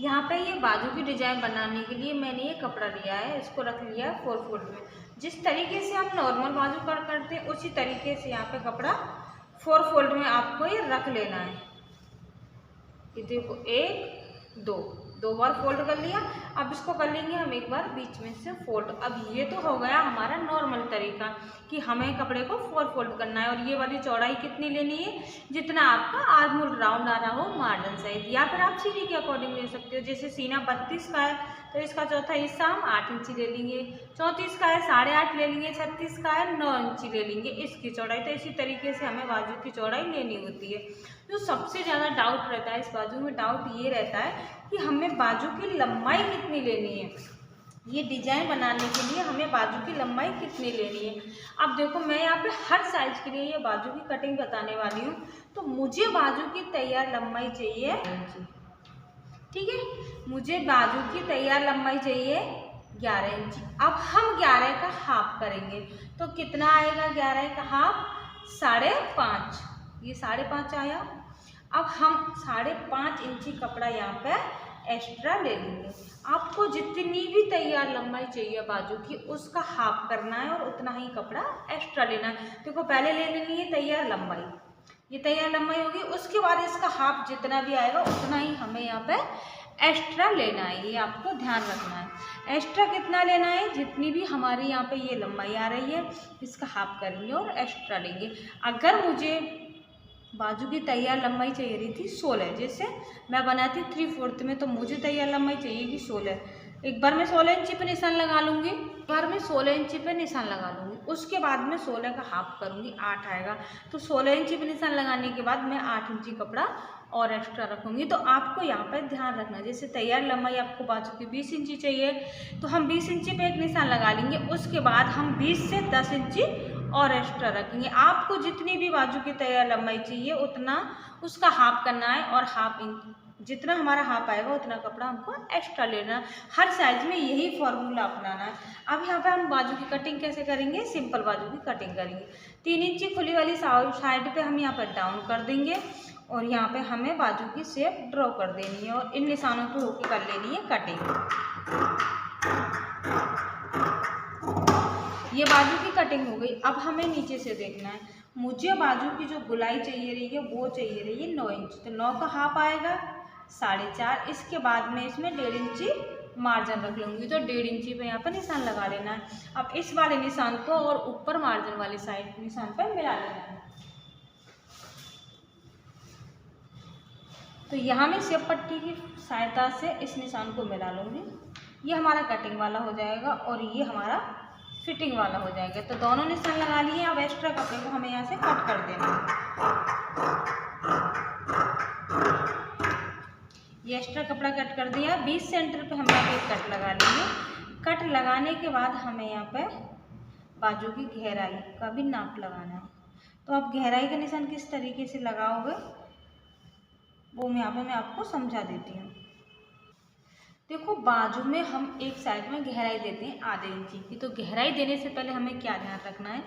यहाँ पे ये बाजू की डिजाइन बनाने के लिए मैंने ये कपड़ा लिया है, इसको रख लिया है 4 फोल्ड में। जिस तरीके से हम नॉर्मल बाजू कट करते हैं उसी तरीके से यहाँ पे कपड़ा 4 फोल्ड में आपको ये रख लेना है। ये देखो 1 2 बार फोल्ड कर लिया। अब इसको कर लेंगे हम एक बार बीच में से फोल्ड। अब ये तो हो गया हमारा नॉर्मल तरीका कि हमें कपड़े को 4 फोल्ड करना है। और ये वाली चौड़ाई कितनी लेनी है, जितना आपका आर्म होल राउंड आ रहा हो मार्जिन साइज, या फिर आप सीने के अकॉर्डिंग ले सकते हो। जैसे सीना 32 का है तो इसका चौथा हिस्सा हम 8 इंची ले लेंगे, 34 का है 8.5 ले लेंगे, 36 का है 9 इंची ले लेंगे इसकी चौड़ाई। तो इसी तरीके से हमें बाजू की चौड़ाई लेनी होती है। जो सबसे ज़्यादा डाउट रहता है इस बाजू में, डाउट ये रहता है कि हमें बाजू की लंबाई कितनी लेनी है। ये डिजाइन बनाने के लिए हमें बाजू की लंबाई कितनी लेनी है। अब देखो मैं यहाँ पे हर साइज के लिए ये बाजू की कटिंग बताने वाली हूँ। तो मुझे बाजू की तैयार लंबाई चाहिए, ठीक है, मुझे बाजू की तैयार लंबाई चाहिए 11 इंची। अब हम 11 का हाफ करेंगे तो कितना आएगा 11 का हाफ, 5.5। ये 5.5 आया। अब हम 5.5 इंची कपड़ा यहाँ पे एक्स्ट्रा ले लेंगे। आपको जितनी भी तैयार लंबाई चाहिए बाजू की उसका हाफ करना है और उतना ही कपड़ा एक्स्ट्रा लेना है। देखो पहले ले लेनी है तैयार लंबाई, ये तैयार लंबाई होगी, उसके बाद इसका हाफ जितना भी आएगा उतना ही हमें यहाँ पे एक्स्ट्रा लेना है। ये आपको ध्यान रखना है। एक्स्ट्रा कितना लेना है, जितनी भी हमारी यहाँ पे ये लंबाई आ रही है इसका हाफ करेंगे और एक्स्ट्रा लेंगे। अगर मुझे बाजू की तैयार लंबाई चाहिए रही थी 16, जैसे मैं बनाती 3/4 में, तो मुझे तैयार लंबाई चाहिए कि 16। एक बार मैं 16 इंची पे निशान लगा लूँगी, एक बार मैं 16 इंची पे निशान लगा लूँगी, उसके बाद मैं 16 का हाफ करूँगी, 8 आएगा। तो 16 इंची पे निशान लगाने के बाद मैं 8 इंची कपड़ा और एक्स्ट्रा रखूँगी। तो आपको यहाँ पर ध्यान रखना, जैसे तैयार लंबाई आपको बाजू की 20 इंची चाहिए तो हम 20 इंची पे एक निशान लगा लेंगे, उसके बाद हम 20 से 10 इंची और एक्स्ट्रा रखेंगे। आपको जितनी भी बाजू की तैयार लंबाई चाहिए उतना उसका हाफ करना है और हाफ इंच जितना हमारा हाफ आएगा उतना कपड़ा हमको एक्स्ट्रा लेना है। हर साइज में यही फॉर्मूला अपनाना है। अब यहाँ पे हम बाजू की कटिंग कैसे करेंगे, सिंपल बाजू की कटिंग करेंगे। 3 इंची खुली वाली साइड पे हम यहाँ पर डाउन कर देंगे और यहाँ पे हमें बाजू की शेप ड्रॉ कर देनी है और इन निशानों पे होकर कर लेनी है कटिंग। ये बाजू की कटिंग हो गई। अब हमें नीचे से देखना है, मुझे बाजू की जो गुलाई चाहिए रही है वो चाहिए रही है 9 इंच। तो 9 का हाफ आएगा 4.5। इसके बाद में इसमें 1.5 इंची मार्जिन रख लूँगी, तो 1.5 इंची पे यहाँ पर निशान लगा लेना है। अब इस वाले निशान को और ऊपर मार्जिन वाली साइड निशान पर मिला लेना है। तो यहाँ मैं शेप पट्टी की सहायता से इस निशान को मिला लूँगी। ये हमारा कटिंग वाला हो जाएगा और ये हमारा फिटिंग वाला हो जाएगा। तो दोनों निशान लगा लिए। अब एक्स्ट्रा कपड़े को हमें यहाँ से कट कर देना है। ये एक्स्ट्रा कपड़ा कट कर दिया। 20 सेंटर पे हम यहाँ पे कट लगा लेंगे। कट लगाने के बाद हमें यहाँ पे बाजू की गहराई का भी नाप लगाना है। तो आप गहराई का निशान किस तरीके से लगाओगे वो यहाँ पे मैं आपको समझा देती हूँ। देखो बाजू में हम एक साइड में गहराई देते हैं आधे इंची की। तो गहराई देने से पहले हमें क्या ध्यान रखना है,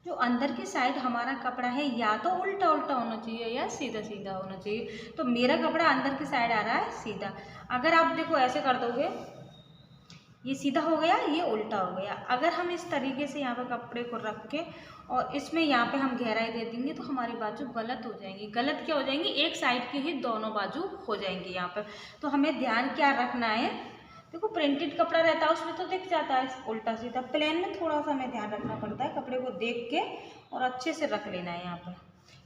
जो अंदर की साइड हमारा कपड़ा है या तो उल्टा उल्टा होना चाहिए या सीधा सीधा होना चाहिए। तो मेरा कपड़ा अंदर की साइड आ रहा है सीधा। अगर आप देखो ऐसे कर दोगे, ये सीधा हो गया, ये उल्टा हो गया। अगर हम इस तरीके से यहाँ पर कपड़े को रख के और इसमें यहाँ पे हम गहराई दे देंगे तो हमारी बाजू गलत हो जाएंगी। गलत क्या हो जाएंगी, एक साइड की ही दोनों बाजू हो जाएंगी यहाँ पर। तो हमें ध्यान क्या रखना है, देखो प्रिंटेड कपड़ा रहता है उसमें तो दिख जाता है उल्टा सीधा। प्लेन में थोड़ा सा हमें ध्यान रखना पड़ता है, कपड़े को देख के और अच्छे से रख लेना है। यहाँ पर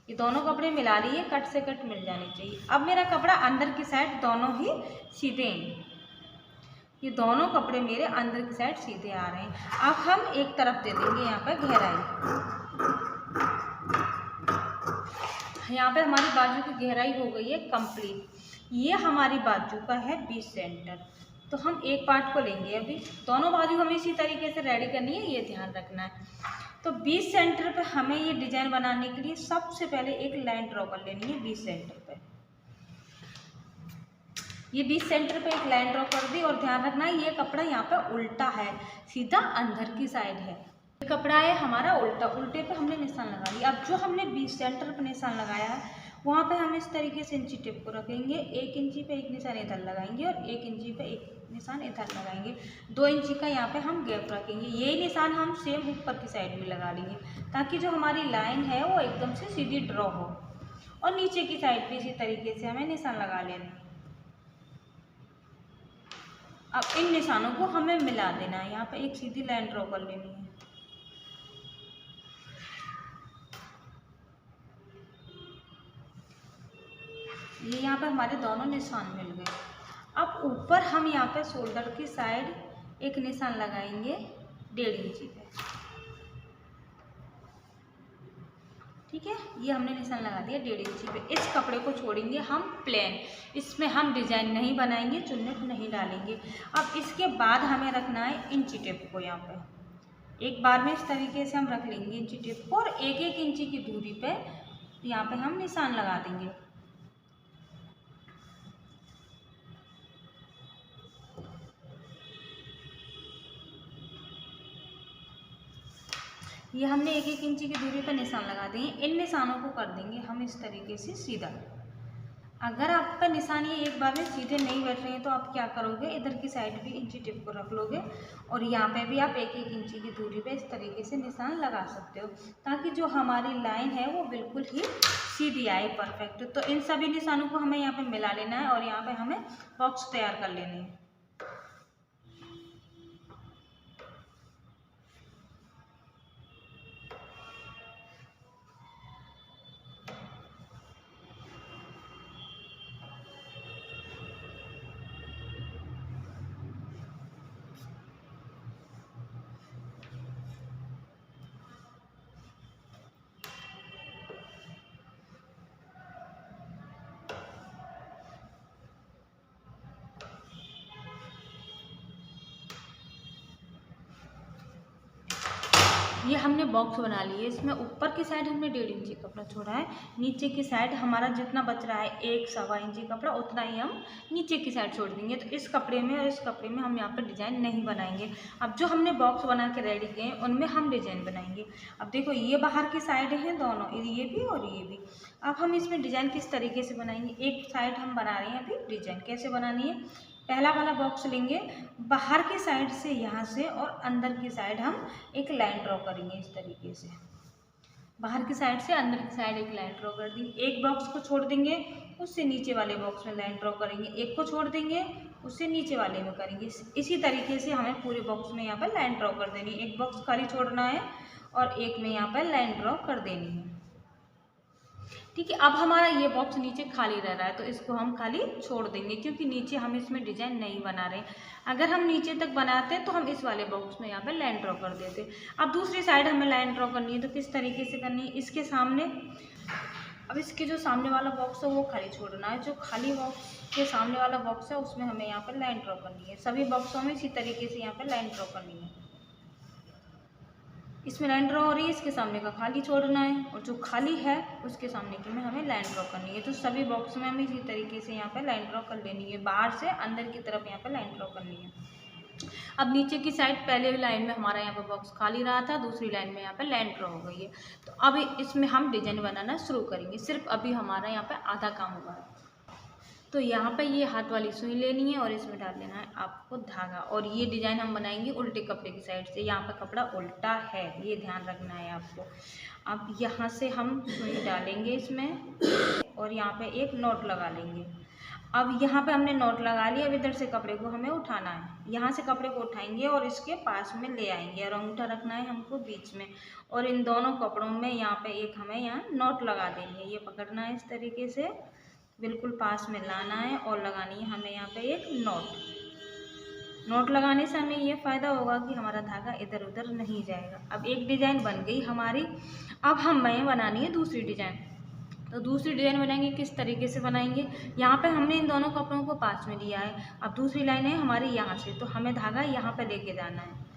ये दोनों कपड़े मिला लिए, कट से कट मिल जानी चाहिए। अब मेरा कपड़ा अंदर की साइड दोनों ही सीधे हैं, ये दोनों कपड़े मेरे अंदर की साइड सीधे आ रहे हैं। अब हम एक तरफ दे देंगे यहाँ पर गहराई। यहाँ पे हमारी बाजू की गहराई हो गई है कंप्लीट। ये हमारी बाजू का है 20 सेंटर। तो हम एक पार्ट को लेंगे। अभी दोनों बाजू हमें इसी तरीके से रेडी करनी है, ये ध्यान रखना है। तो 20 सेंटर पे हमें ये डिजाइन बनाने के लिए सबसे पहले एक लाइन ड्रॉ कर लेनी है 20 सेंटर पे। ये 20 सेंटर पे एक लाइन ड्रॉ कर दी और ध्यान रखना है ये कपड़ा यहाँ पे उल्टा है, सीधा अंदर की साइड है। ये कपड़ा है हमारा उल्टा, उल्टे पे हमने निशान लगा लिया। अब जो हमने 20 सेंटर पे निशान लगाया है वहाँ पे हम इस तरीके से इंची टेप को रखेंगे, 1 इंची पे एक निशान इधर लगाएंगे और 1 इंची पे एक निशान इधर लगाएंगे। 2 इंची का यहाँ पे हम गैप रखेंगे। यही निशान हम सेम ऊपर की साइड में लगा लेंगे ताकि जो हमारी लाइन है वो एकदम से सीधी ड्रॉ हो। और नीचे की साइड भी इसी तरीके से हमें निशान लगा लेना है। अब इन निशानों को हमें मिला देना है, यहाँ पे एक सीधी लाइन ड्रॉ कर लेनी है। ये यहाँ पे हमारे दोनों निशान मिल गए। अब ऊपर हम यहाँ पे शोल्डर की साइड एक निशान लगाएंगे 1.5 इंची पे। ठीक है, ये हमने निशान लगा दिया 1.5 इंची पे। इस कपड़े को छोड़ेंगे हम प्लेन, इसमें हम डिजाइन नहीं बनाएंगे, चुन्नट नहीं डालेंगे। अब इसके बाद हमें रखना है इंची टेप को। यहाँ पे एक बार में इस तरीके से हम रख लेंगे इंची टेप को और 1-1 इंची की दूरी पे यहाँ पे हम निशान लगा देंगे। ये हमने 1-1 इंची की दूरी पर निशान लगा दिए। इन निशानों को कर देंगे हम इस तरीके से सीधा। अगर आपका निशान ये एक बार में सीधे नहीं बैठ रहे हैं तो आप क्या करोगे, इधर की साइड भी इंची टिप को रख लोगे और यहाँ पे भी आप 1-1 इंची की दूरी पे इस तरीके से निशान लगा सकते हो ताकि जो हमारी लाइन है वो बिल्कुल ही सीधी आए, परफेक्ट। तो इन सभी निशानों को हमें यहाँ पे मिला लेना है और यहाँ पे हमें बॉक्स तैयार कर लेने हैं। ये हमने बॉक्स बना लिए। इसमें ऊपर की साइड हमने 1.5 इंची कपड़ा छोड़ा है, नीचे की साइड हमारा जितना बच रहा है 1-1.25 इंची कपड़ा उतना ही हम नीचे की साइड छोड़ देंगे। तो इस कपड़े में और इस कपड़े में हम यहाँ पर डिज़ाइन नहीं बनाएंगे। अब जो हमने बॉक्स बना के रेडी किए हैं उनमें हम डिज़ाइन बनाएंगे। अब देखो ये बाहर की साइड हैं दोनों, ये भी और ये भी। अब हम इसमें डिज़ाइन किस तरीके से बनाएंगे, एक साइड हम बना रहे हैं अभी डिज़ाइन। कैसे बनानी है, पहला वाला बॉक्स लेंगे, बाहर की साइड से यहाँ से और अंदर की साइड हम एक लाइन ड्रॉ करेंगे इस तरीके से। बाहर की साइड से अंदर की साइड एक लाइन ड्रॉ कर दी। एक बॉक्स को छोड़ देंगे, उससे नीचे वाले बॉक्स में लाइन ड्रॉ करेंगे। एक को छोड़ देंगे, उससे नीचे वाले में करेंगे। इसी तरीके से हमें पूरे बॉक्स में यहाँ पर लाइन ड्रॉ कर देनी है। एक बॉक्स खाली छोड़ना है और एक में यहाँ पर लाइन ड्रॉ कर देनी है। ठीक है, अब हमारा ये बॉक्स नीचे खाली रह रहा है तो इसको हम खाली छोड़ देंगे क्योंकि नीचे हम इसमें डिजाइन नहीं बना रहे। अगर हम नीचे तक बनाते तो हम इस वाले बॉक्स में यहाँ पे लाइन ड्रॉ कर देते। अब दूसरी साइड हमें लाइन ड्रॉ करनी है तो किस तरीके से करनी है, इसके सामने, अब इसके जो सामने वाला बॉक्स है वो खाली छोड़ना है। जो खाली बॉक्स के सामने वाला बॉक्स है उसमें हमें यहाँ पर लाइन ड्रॉ करनी है। सभी बॉक्सों में इसी तरीके से यहाँ पर लाइन ड्रॉ करनी है। इसमें लाइन ड्रॉ हो रही है, इसके सामने का खाली छोड़ना है और जो खाली है उसके सामने की में हमें लाइन ड्रॉ करनी है। तो सभी बॉक्स में हमें इसी तरीके से यहाँ पर लाइन ड्रॉ कर लेनी है। बाहर से अंदर की तरफ यहाँ पर लाइन ड्रॉ करनी है। अब नीचे की साइड पहले लाइन में हमारा यहाँ पर बॉक्स खाली रहा था, दूसरी लाइन में यहाँ पर लाइन ड्रॉ हो गई है। तो अब इसमें हम डिजाइन बनाना शुरू करेंगे। सिर्फ अभी हमारा यहाँ पर आधा काम हुआ है। तो यहाँ पे ये हाथ वाली सुई लेनी है और इसमें डाल लेना है आपको धागा और ये डिज़ाइन हम बनाएंगे उल्टे कपड़े की साइड से। यहाँ पे कपड़ा उल्टा है, ये ध्यान रखना है आपको। अब यहाँ से हम सुई डालेंगे इसमें और यहाँ पे एक नॉट लगा लेंगे। अब यहाँ पे हमने नॉट लगा लिया। अब इधर से कपड़े को हमें उठाना है। यहाँ से कपड़े को उठाएंगे और इसके पास में ले आएंगे और अंगूठा रखना है हमको बीच में और इन दोनों कपड़ों में यहाँ पे एक हमें यहाँ नॉट लगा देनी है। ये पकड़ना है इस तरीके से, बिल्कुल पास में लाना है और लगानी है हमें यहाँ पे एक नॉट लगाने से हमें ये फ़ायदा होगा कि हमारा धागा इधर उधर नहीं जाएगा। अब एक डिज़ाइन बन गई हमारी। अब हमें बनानी है दूसरी डिज़ाइन। तो दूसरी डिज़ाइन बनाएंगे, किस तरीके से बनाएंगे, यहाँ पे हमने इन दोनों कपड़ों को पास में लिया है। अब दूसरी लाइन है हमारी यहाँ से, तो हमें धागा यहाँ पे लेके जाना है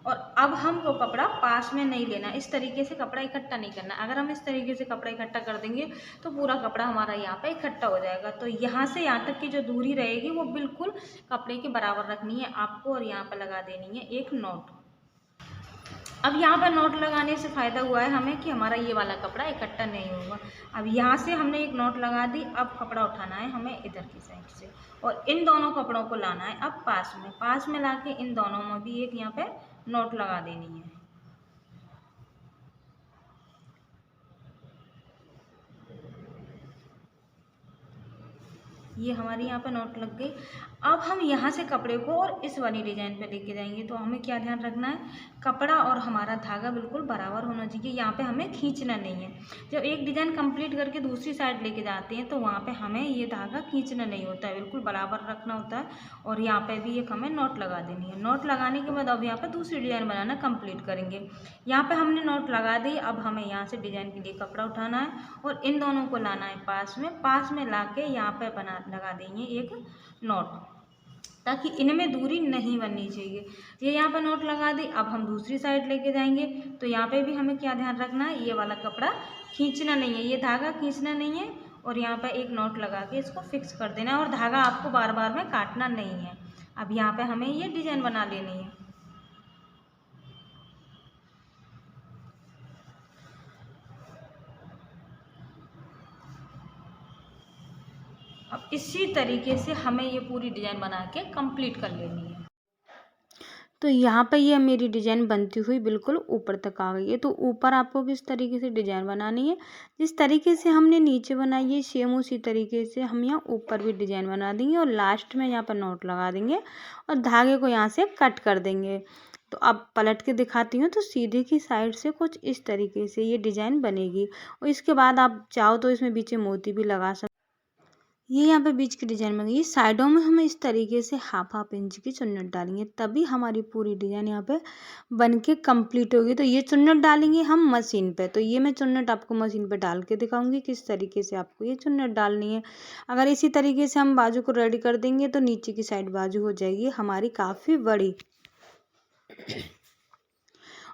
और अब हमको कपड़ा पास में नहीं लेना। इस तरीके से कपड़ा इकट्ठा नहीं करना। अगर हम इस तरीके से कपड़ा इकट्ठा कर देंगे तो पूरा कपड़ा हमारा यहाँ पे इकट्ठा हो जाएगा। तो यहाँ से यहाँ तक की जो दूरी रहेगी वो बिल्कुल कपड़े के बराबर रखनी है आपको और यहाँ पर लगा देनी है एक नॉट। अब यहाँ पर नोट लगाने से फ़ायदा हुआ है हमें कि हमारा ये वाला कपड़ा इकट्ठा नहीं होगा। अब यहाँ से हमने एक नोट लगा दी, अब कपड़ा उठाना है हमें इधर की साइड से और इन दोनों कपड़ों को लाना है अब पास में ला के इन दोनों में भी एक यहाँ पे नोट लगा देनी है। ये हमारी यहाँ पे नोट लग गई। अब हम यहाँ से कपड़े को और इस वाली डिज़ाइन पे लेके जाएंगे, तो हमें क्या ध्यान रखना है, कपड़ा और हमारा धागा बिल्कुल बराबर होना चाहिए। यहाँ पे हमें खींचना नहीं है। जब एक डिज़ाइन कंप्लीट करके दूसरी साइड लेके जाते हैं तो वहाँ पे हमें ये धागा खींचना नहीं होता है, बिल्कुल बराबर रखना होता है। और यहाँ पे भी एक हमें नोट लगा देनी है। नोट लगाने के बाद अब यहाँ पे दूसरी डिज़ाइन बनाना कंप्लीट करेंगे। यहाँ पे हमने नोट लगा दी, अब हमें यहाँ से डिज़ाइन के लिए कपड़ा उठाना है और इन दोनों को लाना है पास में ला के यहाँ पे लगा देंगे एक नोट, ताकि इनमें दूरी नहीं बननी चाहिए। ये यहाँ पे नोट लगा दी। अब हम दूसरी साइड लेके जाएंगे, तो यहाँ पे भी हमें क्या ध्यान रखना है, ये वाला कपड़ा खींचना नहीं है, ये धागा खींचना नहीं है और यहाँ पे एक नोट लगा के इसको फिक्स कर देना है और धागा आपको बार बार में काटना नहीं है। अब यहाँ पे हमें ये डिज़ाइन बना लेनी है। अब इसी तरीके से हमें ये पूरी डिज़ाइन बना के कंप्लीट कर लेनी है। तो यहाँ पे ये मेरी डिज़ाइन बनती हुई बिल्कुल ऊपर तक आ गई है। तो ऊपर आपको किस तरीके से डिज़ाइन बनानी है, जिस तरीके से हमने नीचे बनाई है सेम उसी तरीके से हम यहाँ ऊपर भी डिज़ाइन बना देंगे और लास्ट में यहाँ पर नोट लगा देंगे और धागे को यहाँ से कट कर देंगे। तो अब पलट के दिखाती हूँ, तो सीधे की साइड से कुछ इस तरीके से ये डिज़ाइन बनेगी और इसके बाद आप चाहो तो इसमें बीच में मोती भी लगा सकते। ये यहाँ पे बीच की डिज़ाइन बन गई। साइडों में हम इस तरीके से हाफ इंच की चुन्नट डालेंगे, तभी हमारी पूरी डिज़ाइन यहाँ पे बन के कम्प्लीट होगी। तो ये चुन्नट डालेंगे हम मशीन पे। तो ये मैं चुन्नट आपको मशीन पे डाल के दिखाऊंगी किस तरीके से आपको ये चुन्नट डालनी है। अगर इसी तरीके से हम बाजू को रेडी कर देंगे तो नीचे की साइड बाजू हो जाएगी हमारी काफ़ी बड़ी।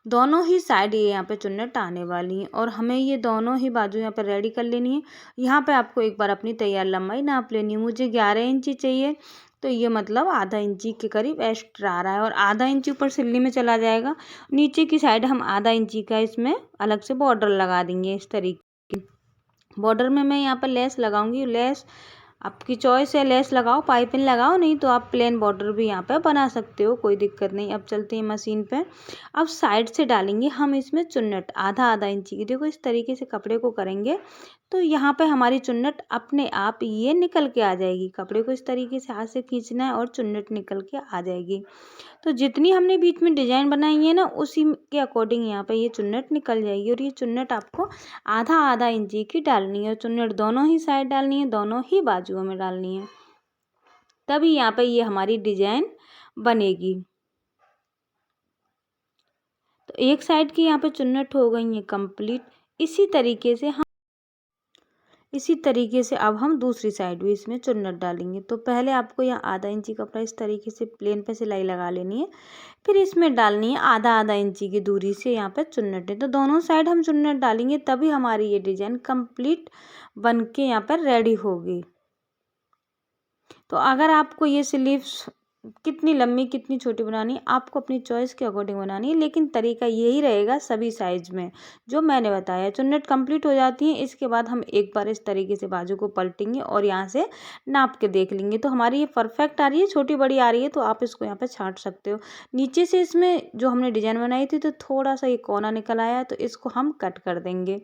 दोनों ही साइड ये यहाँ पे चुन्नट आने वाली हैं और हमें ये दोनों ही बाजू यहाँ पे रेडी कर लेनी है। यहाँ पे आपको एक बार अपनी तैयार लंबाई नाप लेनी है। मुझे 11 इंची चाहिए, तो ये मतलब आधा इंची के करीब एक्स्ट्रा आ रहा है और आधा इंची ऊपर सिल्ली में चला जाएगा। नीचे की साइड हम आधा इंची का इसमें अलग से बॉर्डर लगा देंगे। इस तरीके बॉर्डर में मैं यहाँ पर लेस लगाऊंगी। लेस आपकी चॉइस है, लेस लगाओ, पाइपिंग लगाओ, नहीं तो आप प्लेन बॉर्डर भी यहाँ पे बना सकते हो, कोई दिक्कत नहीं। अब चलते हैं मशीन पे। अब साइड से डालेंगे हम इसमें चुन्नट आधा इंची की। देखो इस तरीके से कपड़े को करेंगे तो यहाँ पे हमारी चुन्नट अपने आप ये निकल के आ जाएगी। कपड़े को इस तरीके से हाथ से खींचना है और चुन्नट निकल के आ जाएगी। तो जितनी हमने बीच में डिज़ाइन बनाई है ना, उसी के अकॉर्डिंग यहाँ पे ये चुन्नट निकल जाएगी। और ये चुन्नट आपको आधा इंची की डालनी है और चुन्नट दोनों ही साइड डालनी है, दोनों ही बाजुओं में डालनी है, तभी यहाँ पे ये हमारी डिज़ाइन बनेगी। तो एक साइड की यहाँ पे चुन्नट हो गई है कंप्लीट। इसी तरीके से अब हम दूसरी साइड भी इसमें चुन्नट डालेंगे। तो पहले आपको यहाँ आधा इंची कपड़ा इस तरीके से प्लेन पे सिलाई लगा लेनी है, फिर इसमें डालनी है आधा इंची की दूरी से यहाँ पे चुन्नट है। तो दोनों साइड हम चुन्नट डालेंगे, तभी हमारी ये डिज़ाइन कंप्लीट बन के यहाँ पर रेडी होगी। तो अगर आपको ये स्लीव्स कितनी लंबी कितनी छोटी बनानी है, आपको अपनी चॉइस के अकॉर्डिंग बनानी है, लेकिन तरीका यही रहेगा सभी साइज में जो मैंने बताया। चुन्नट कंप्लीट हो जाती है, इसके बाद हम एक बार इस तरीके से बाजू को पलटेंगे और यहाँ से नाप के देख लेंगे। तो हमारी ये परफेक्ट आ रही है, छोटी बड़ी आ रही है तो आप इसको यहाँ पे छांट सकते हो। नीचे से इसमें जो हमने डिज़ाइन बनाई थी तो थोड़ा सा ये कोना निकल आया, तो इसको हम कट कर देंगे।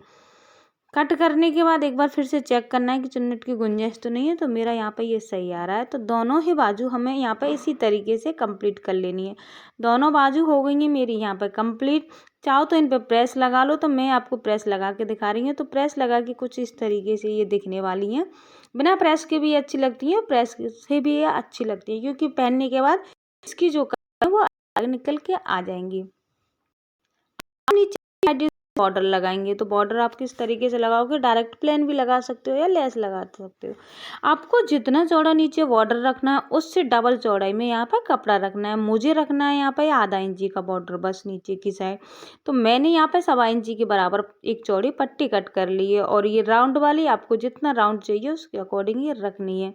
कट करने के बाद एक बार फिर से चेक करना है कि चुन्नट की गुंजाइश तो नहीं है। तो मेरा यहाँ पे ये सही आ रहा है। तो दोनों ही बाजू हमें यहाँ पे इसी तरीके से कंप्लीट कर लेनी है। दोनों बाजू हो गई हैं मेरी यहाँ पे कंप्लीट। चाहो तो इन पे प्रेस लगा लो, तो मैं आपको प्रेस लगा के दिखा रही हूँ। तो प्रेस लगा के कुछ इस तरीके से ये दिखने वाली हैं। बिना प्रेस के भी अच्छी लगती है, प्रेस से भी ये अच्छी लगती है, क्योंकि पहनने के बाद इसकी जो कलर है वो अलग निकल के आ जाएंगी। नीचे बॉर्डर लगाएंगे, तो बॉर्डर आप किस तरीके से लगाओगे, डायरेक्ट प्लेन भी लगा सकते हो या लेस लगा सकते हो। आपको जितना चौड़ा नीचे बॉर्डर रखना है उससे डबल चौड़ाई में यहाँ पर कपड़ा रखना है। मुझे रखना है यहाँ पर आधा इंची का बॉर्डर बस नीचे की साइड। तो मैंने यहाँ पे 1.25 इंची के बराबर एक चौड़ी पट्टी कट कर ली है और ये राउंड वाली आपको जितना राउंड चाहिए उसके अकॉर्डिंग ये रखनी है।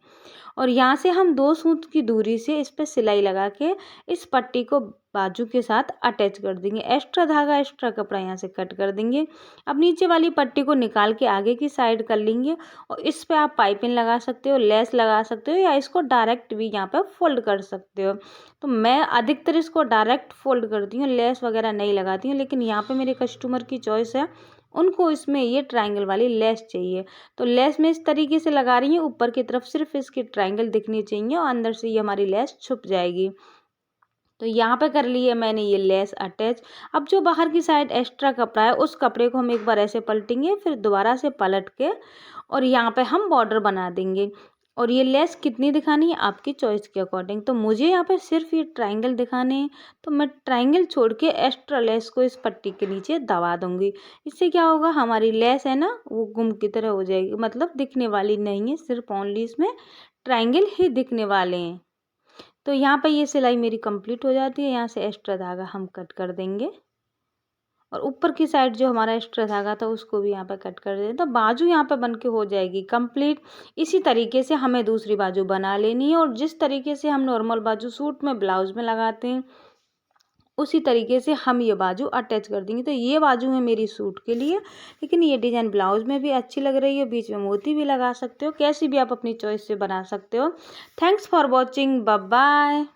और यहाँ से हम 2 सूत की दूरी से इस पे सिलाई लगा के इस पट्टी को बाजू के साथ अटैच कर देंगे। एक्स्ट्रा धागा एक्स्ट्रा कपड़ा यहाँ से कट कर देंगे। अब नीचे वाली पट्टी को निकाल के आगे की साइड कर लेंगे और इस पे आप पाइपिंग लगा सकते हो, लेस लगा सकते हो या इसको डायरेक्ट भी यहाँ पे फोल्ड कर सकते हो। तो मैं अधिकतर इसको डायरेक्ट फोल्ड करती हूँ, लेस वगैरह नहीं लगाती हूँ, लेकिन यहाँ पे मेरे कस्टमर की चॉइस है, उनको इसमें ये ट्रायंगल वाली लेस चाहिए। तो लेस मैं इस तरीके से लगा रही हूँ, ऊपर की तरफ सिर्फ इसकी ट्रायंगल दिखनी चाहिए और अंदर से ये हमारी लेस छुप जाएगी। तो यहाँ पे कर लिए मैंने ये लेस अटैच। अब जो बाहर की साइड एक्स्ट्रा कपड़ा है उस कपड़े को हम एक बार ऐसे पलटेंगे, फिर दोबारा से पलट के और यहाँ पे हम बॉर्डर बना देंगे। और ये लेस कितनी दिखानी है आपकी चॉइस के अकॉर्डिंग। तो मुझे यहाँ पे सिर्फ ये ट्रायंगल दिखाने हैं, तो मैं ट्रायंगल छोड़ के एक्स्ट्रा लेस को इस पट्टी के नीचे दबा दूंगी। इससे क्या होगा, हमारी लेस है ना वो गुम की तरह हो जाएगी, मतलब दिखने वाली नहीं है, सिर्फ ओनली इसमें ट्रायंगल ही दिखने वाले हैं। तो यहाँ पे ये सिलाई मेरी कंप्लीट हो जाती है। यहाँ से एक्स्ट्रा धागा हम कट कर देंगे और ऊपर की साइड जो हमारा एक्स्ट्रा धागा था उसको भी यहाँ पे कट कर देंगे। तो बाजू यहाँ पे बन के हो जाएगी कंप्लीट। इसी तरीके से हमें दूसरी बाजू बना लेनी है और जिस तरीके से हम नॉर्मल बाजू सूट में ब्लाउज में लगाते हैं उसी तरीके से हम ये बाजू अटैच कर देंगे। तो ये बाजू है मेरी सूट के लिए, लेकिन ये डिज़ाइन ब्लाउज में भी अच्छी लग रही है। बीच में मोती भी लगा सकते हो, कैसी भी आप अपनी चॉइस से बना सकते हो। Thanks for watching, bye bye.